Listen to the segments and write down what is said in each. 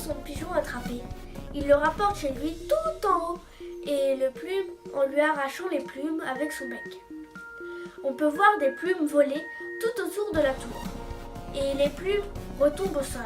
son pigeon attrapé, il le rapporte chez lui tout en haut et le plume en lui arrachant les plumes avec son bec. On peut voir des plumes voler tout autour de la tour et les plumes retombent au sol.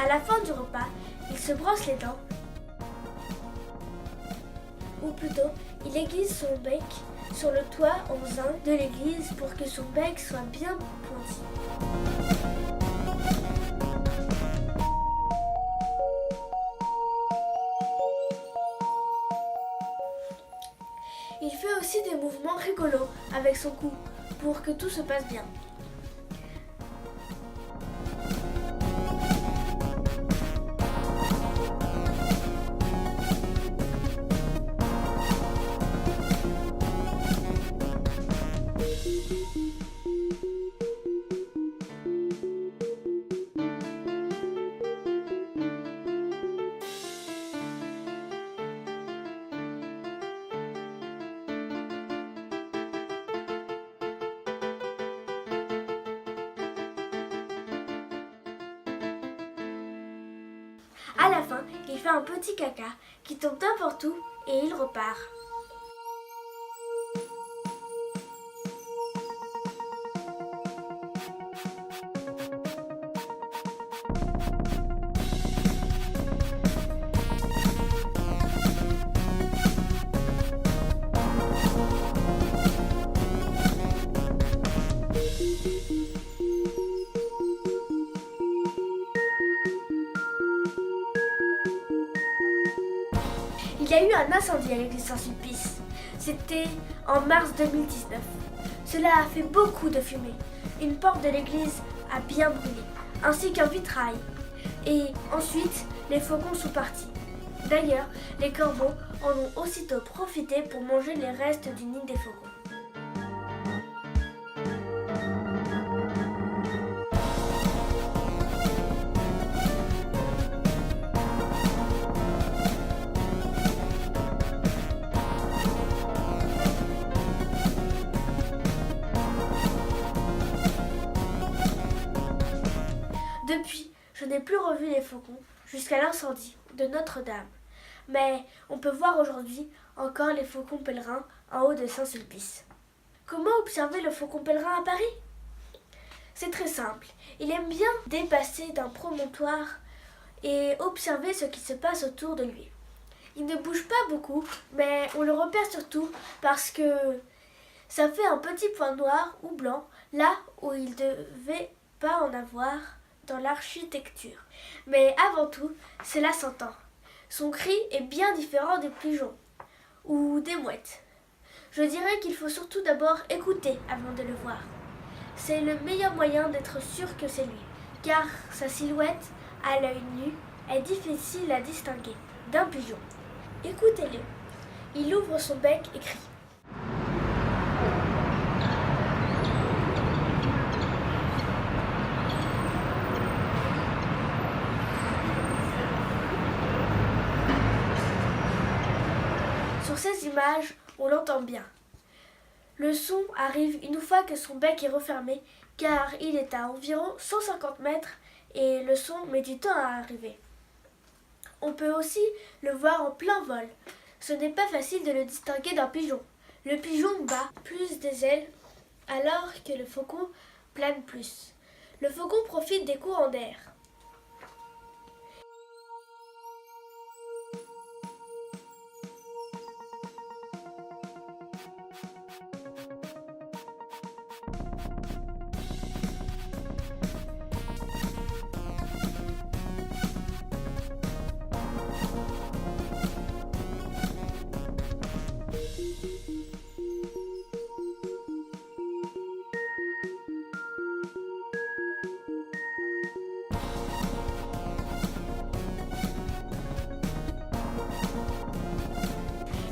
À la fin du repas, il se brosse les dents, ou plutôt, il aiguise son bec sur le toit en zinc de l'église pour que son bec soit bien pointu. Il fait aussi des mouvements rigolos avec son cou pour que tout se passe bien. À la fin, il fait un petit caca qui tombe n'importe où et il repart. Il y a eu un incendie à l'église Saint-Sulpice. C'était en mars 2019. Cela a fait beaucoup de fumée. Une porte de l'église a bien brûlé, ainsi qu'un vitrail. Et ensuite, les faucons sont partis. D'ailleurs, les corbeaux en ont aussitôt profité pour manger les restes du nid des faucons. Depuis, je n'ai plus revu les faucons jusqu'à l'incendie de Notre-Dame. Mais on peut voir aujourd'hui encore les faucons pèlerins en haut de Saint-Sulpice. Comment observer le faucon pèlerin à Paris? C'est très simple. Il aime bien dépasser d'un promontoire et observer ce qui se passe autour de lui. Il ne bouge pas beaucoup, mais on le repère surtout parce que ça fait un petit point noir ou blanc là où il ne devait pas en avoir dans l'architecture. Mais avant tout, cela s'entend. Son cri est bien différent des pigeons ou des mouettes. Je dirais qu'il faut surtout d'abord écouter avant de le voir. C'est le meilleur moyen d'être sûr que c'est lui, car sa silhouette, à l'œil nu, est difficile à distinguer d'un pigeon. Écoutez-le. Il ouvre son bec et crie. deux images, on l'entend bien. Le son arrive une fois que son bec est refermé, car il est à environ 150 mètres et le son met du temps à arriver. On peut aussi le voir en plein vol. Ce n'est pas facile de le distinguer d'un pigeon. Le pigeon bat plus des ailes alors que le faucon plane plus. Le faucon profite des courants d'air.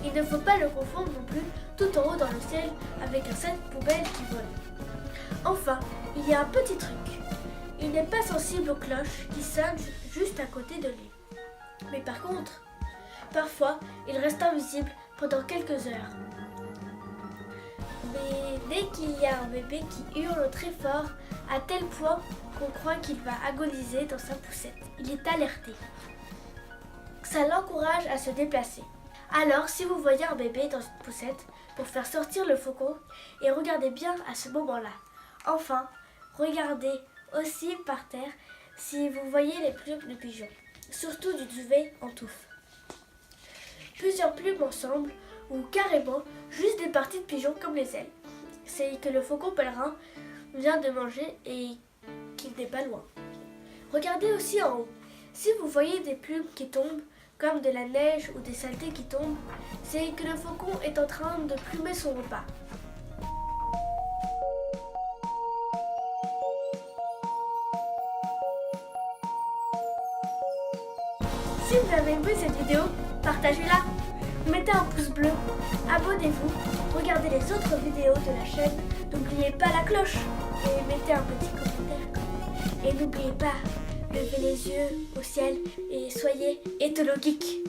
Il ne faut pas le confondre non plus tout en haut dans le ciel avec un sac poubelle qui vole. Enfin, il y a un petit truc. Il n'est pas sensible aux cloches qui sonnent juste à côté de lui. Mais par contre, parfois, il reste invisible pendant quelques heures. Mais dès qu'il y a un bébé qui hurle très fort, à tel point qu'on croit qu'il va agoniser dans sa poussette, il est alerté. Ça l'encourage à se déplacer. Alors, si vous voyez un bébé dans une poussette, pour faire sortir le faucon, et regardez bien à ce moment-là. Enfin, regardez aussi par terre si vous voyez les plumes de pigeon, surtout du duvet en touffe. Plusieurs plumes ensemble, ou carrément juste des parties de pigeon comme les ailes. C'est que le faucon pèlerin vient de manger et qu'il n'est pas loin. Regardez aussi en haut. Si vous voyez des plumes qui tombent, comme de la neige ou des saletés qui tombent, c'est que le faucon est en train de plumer son repas. Si vous avez aimé cette vidéo, partagez-la, mettez un pouce bleu, abonnez-vous, regardez les autres vidéos de la chaîne, n'oubliez pas la cloche et mettez un petit commentaire. Et n'oubliez pas, levez les yeux au ciel et soyez éthologiques.